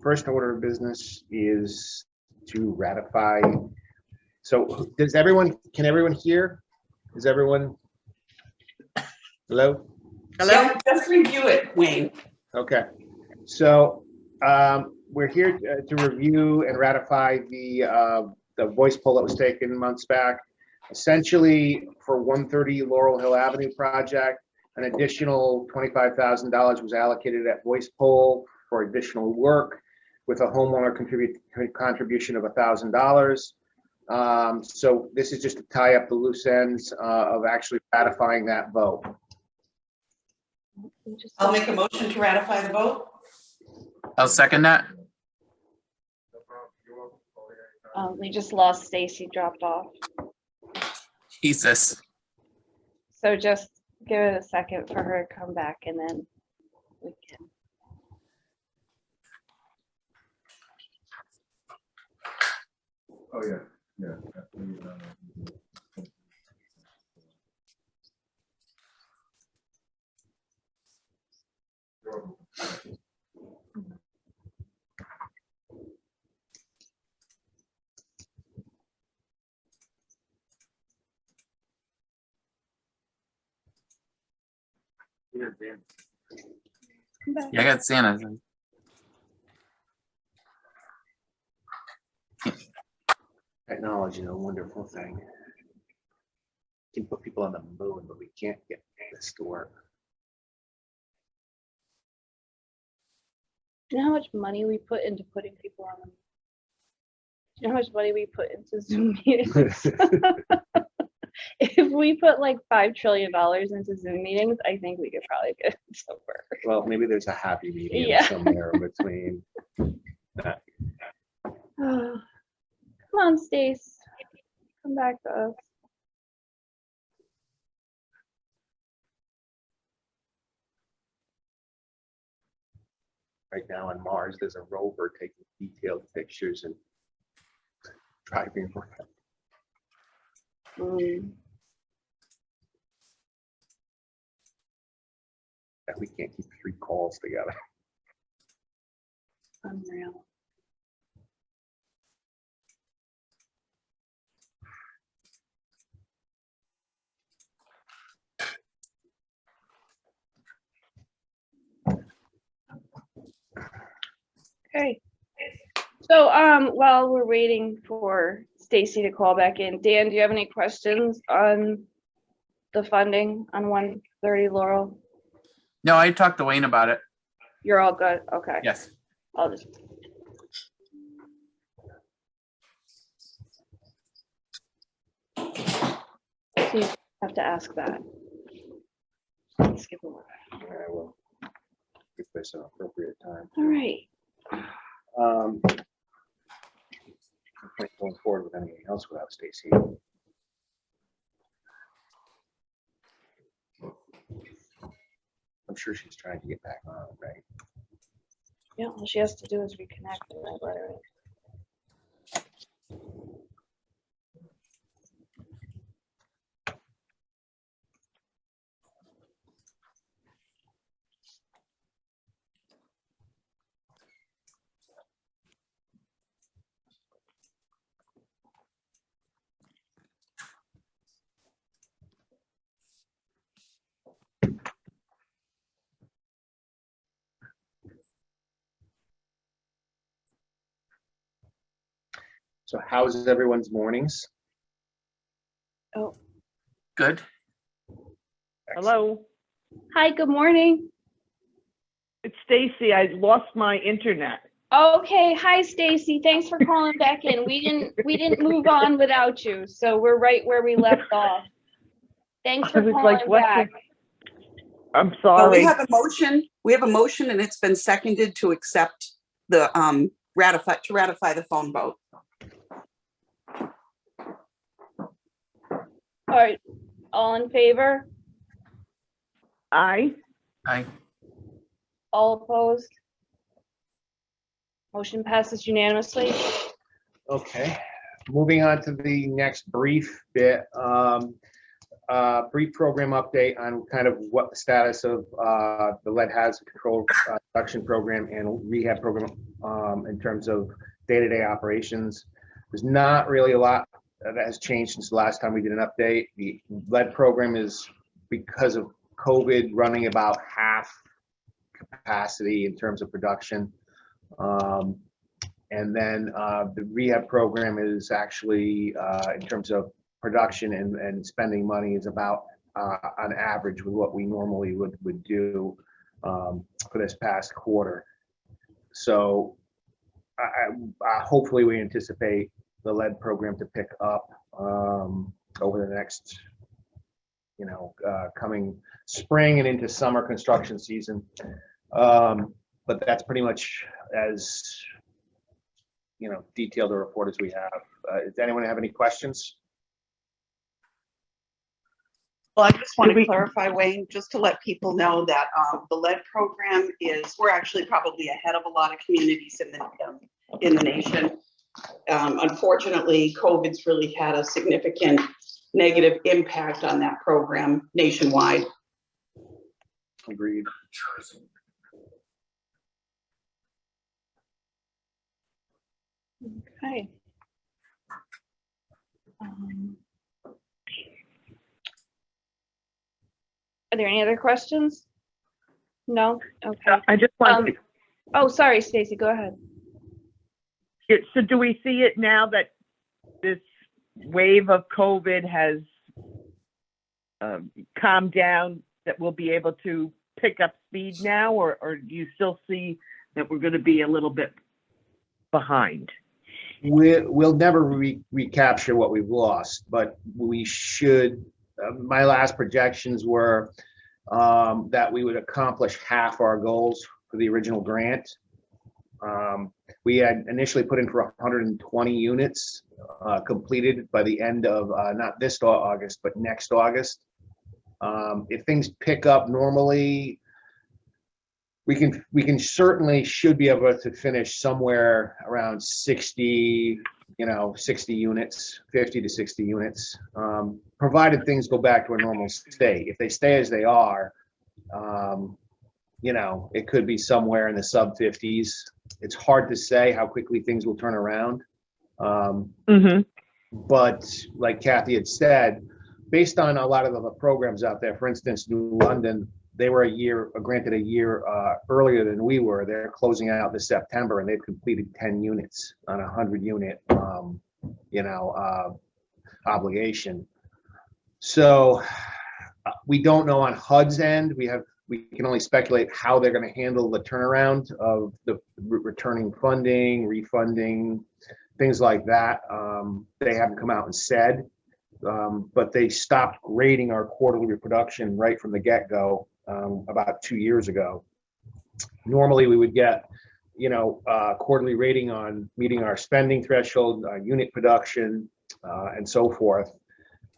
first order of business is to ratify. So does everyone, can everyone hear? Is everyone, hello? Hello? Yeah, just review it, Wayne. Okay, so we're here to review and ratify the voice poll that was taken months back. Essentially, for 130 Laurel Hill Avenue project, an additional $25,000 was allocated at voice poll for additional work, with a homeowner contribution of $1,000. So this is just to tie up the loose ends of actually ratifying that vote. I'll make a motion to ratify the vote. I'll second that. We just lost Stacy, dropped off. Jesus. So just give it a second for her to come back and then we can. Oh, yeah, yeah. Yeah, I got Santa. Technology is a wonderful thing. We can put people on the moon, but we can't get this to work. Do you know how much money we put into putting people on them? Do you know how much money we put into Zoom meetings? If we put like $5 trillion into Zoom meetings, I think we could probably get it somewhere. Well, maybe there's a happy medium Yeah. somewhere in between that. Come on, Stace. Come back to us. Right now on Mars, there's a rover taking detailed pictures and driving around. That we can't keep 3 calls together. Unreal. Okay. So while we're waiting for Stacy to call back in, Dan, do you have any questions on the funding on 130 Laurel? No, I talked to Wayne about it. You're all good. Okay. Yes. I'll just. So you have to ask that. Skip over. I will give this an appropriate time. All right. Going forward with anything else without Stacy. I'm sure she's trying to get back on, right? Yeah, all she has to do is reconnect the library. So how's everyone's mornings? Oh, Good. Hello, hi, good morning. it's Stacy. I lost my internet. Okay, hi Stacy. Thanks for calling back in. We didn't move on without you, so we're right where we left off. Thanks for I was calling like, what back. I'm We sorry. have a motion. We have a motion and it's been seconded to accept the ratify the phone vote. All right, all in favor? I All opposed? Motion passes unanimously. Okay, moving on to the next brief bit. Brief program update on kind of what the status of the lead hazard control reduction program and rehab program in terms of day-to-day operations. There's not really a lot that has changed since the last time we did an update. The lead program is, because of COVID, running about half capacity in terms of production. And then the rehab program is actually, in terms of production and spending money, is about on average with what we normally would do for this past quarter. So hopefully we anticipate the lead program to pick up over the next, coming spring and into summer construction season. But that's pretty much as, detailed a report as we have. Does anyone have any questions? Well, I just want Did to we- clarify, Wayne, just to let people know that the lead program we're actually probably ahead of a lot of communities in the nation. Unfortunately, COVID's really had a significant negative impact on that program nationwide. Agreed. Okay. Are there any other questions? No? Okay. I just want to, Oh, sorry, Stacy, go ahead. so do we see it now that this wave of COVID has calmed down, that we'll be able to pick up speed now, or do you still see that we're going to be a little bit behind? We'll never recapture what we've lost, but we should. My last projections were that we would accomplish half our goals for the original grant. We had initially put in for 120 units completed by the end of not this August, but next August. If things pick up normally, we can certainly should be able to finish somewhere around 60, 60 units, 50 to 60 units, provided things go back to a normal state. If they stay as they are, it could be somewhere in the sub 50s. It's hard to say how quickly things will turn around. But like Kathy had said, based on a lot of the programs out there, for instance, New London, they were granted a year earlier than we were. They're closing out this September, and they've completed 10 units on a 100-unit, obligation. So we don't know on HUD's end. We can only speculate how they're going to handle the turnaround of the returning funding, refunding, things like that. They haven't come out and said, but they stopped grading our quarterly reproduction right from the get-go about 2 years ago. Normally we would get, quarterly rating on meeting our spending threshold, unit production, and so forth.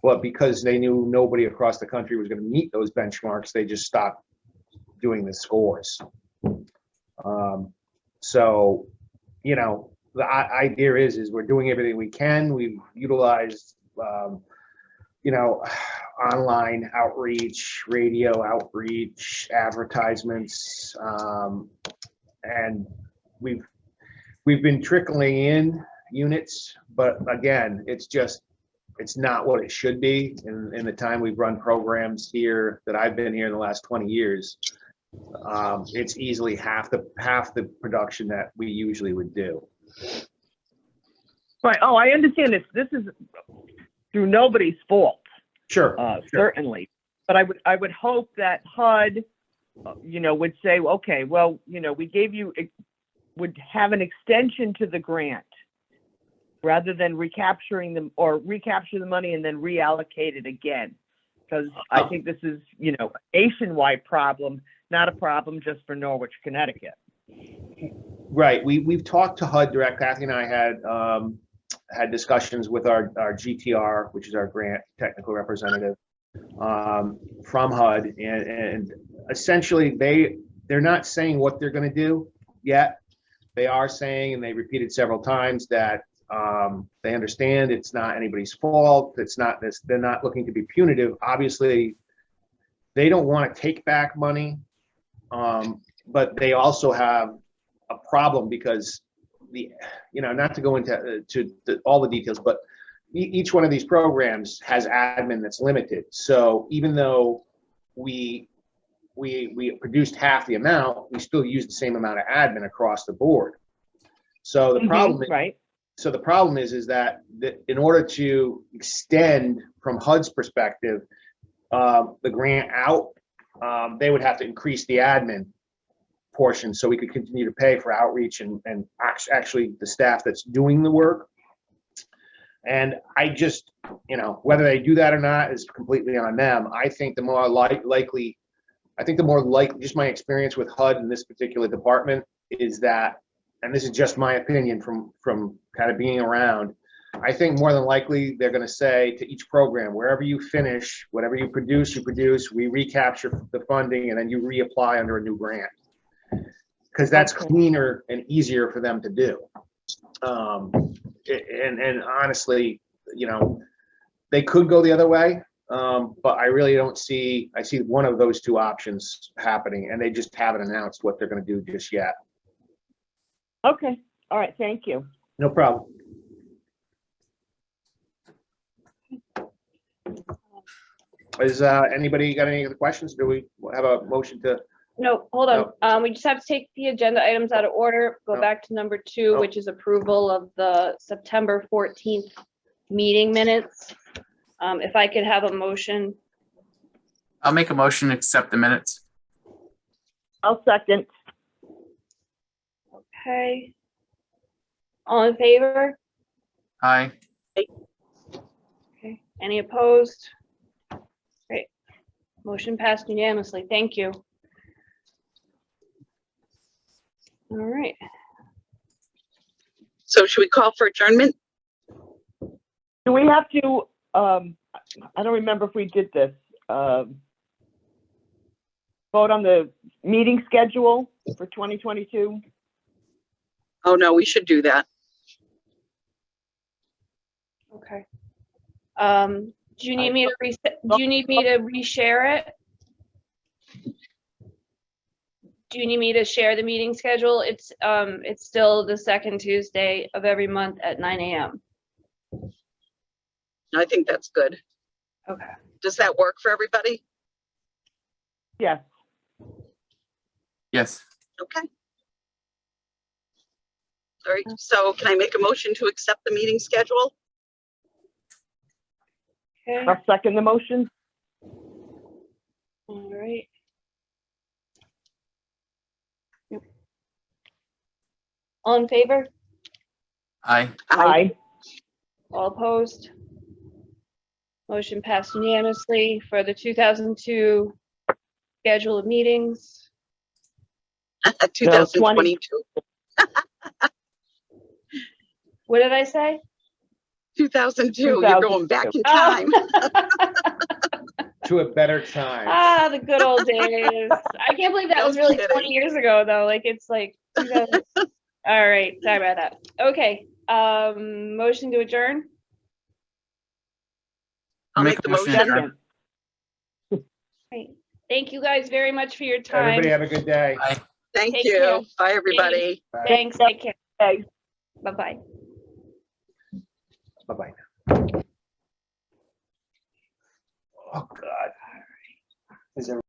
But because they knew nobody across the country was going to meet those benchmarks, they just stopped doing the scores. So, the idea is we're doing everything we can. We've utilized, online outreach, radio outreach, advertisements, and we've been trickling in units, but again, it's not what it should be. In the time we've run programs here that I've been here in the last 20 years, it's easily half the production that we usually would do. Right. Oh, I understand this. This is through nobody's fault. Sure. Certainly. But I would hope that HUD, would say, okay, well, we gave you, would have an extension to the grant rather than recapturing them, or recapture the money and then reallocate it again. Because I think this is, a nationwide problem, not a problem just for Norwich, Connecticut. Right. We've talked to HUD direct. Kathy and I had discussions with our GTR, which is our grant technical representative, from HUD, and essentially they're not saying what they're going to do yet. They are saying, and they repeated several times, that they understand it's not anybody's fault. It's not this. They're not looking to be punitive. Obviously, they don't want to take back money, but they also have a problem because not to go into all the details, but each one of these programs has admin that's limited. So even though we produced half the amount, we still use the same amount of admin across the board. So the problem is, Right. so the problem is that in order to extend from HUD's perspective, the grant out, they would have to increase the admin portion so we could continue to pay for outreach and actually the staff that's doing the work. And I just, whether they do that or not is completely on them. I think the more likely, just my experience with HUD in this particular department is that, and this is just my opinion from kind of being around, I think more than likely they're going to say to each program, wherever you finish, whatever you produce, we recapture the funding and then you reapply under a new grant. Because that's cleaner and easier for them to do. And honestly, they could go the other way, but I really don't see, I see one of those two options happening, and they just haven't announced what they're going to do just yet. Okay. All right. Thank you. No problem. Is anybody got any other questions? Do we have a motion to? No, hold on. We just have to take the agenda items out of order, go No. back to number 2, No. which is approval of the September 14th meeting minutes. If I could have a motion. I'll make a motion to accept the minutes. I'll second. Okay. All in favor? Aye. Okay. Any opposed? Great. Motion passed unanimously. Thank you. All right. So should we call for adjournment? Do we have to, I don't remember if we did this, vote on the meeting schedule for 2022? Oh, no, we should do that. Okay. Do you need me to reshare it? Do you need me to share the meeting schedule? It's still the second Tuesday of every month at 9 a.m. I think that's good. Okay. Does that work for everybody? Yes. Yes. Okay. All right, so can I make a motion to accept the meeting schedule? Okay. I'll second the motion. All right. Yep. All in favor? Aye. Aye. All opposed? Motion passed unanimously for the 2002 schedule of meetings. 2022. What did I say? 2002, you're going back in time. To a better time. Ah, the good old days. I can't believe that No was really kidding. 20 years ago, though. Like, it's like 2000. All right, sorry about that. Okay, motion to adjourn. I'll make the a motion to motion. adjourn. Second. Great. Thank you guys very much for your Everybody time. have a good day. Aye. Thank Take you. care. Bye, everybody. Thanks. Take care. Okay. Bye-bye. Bye-bye. Oh, God. Is there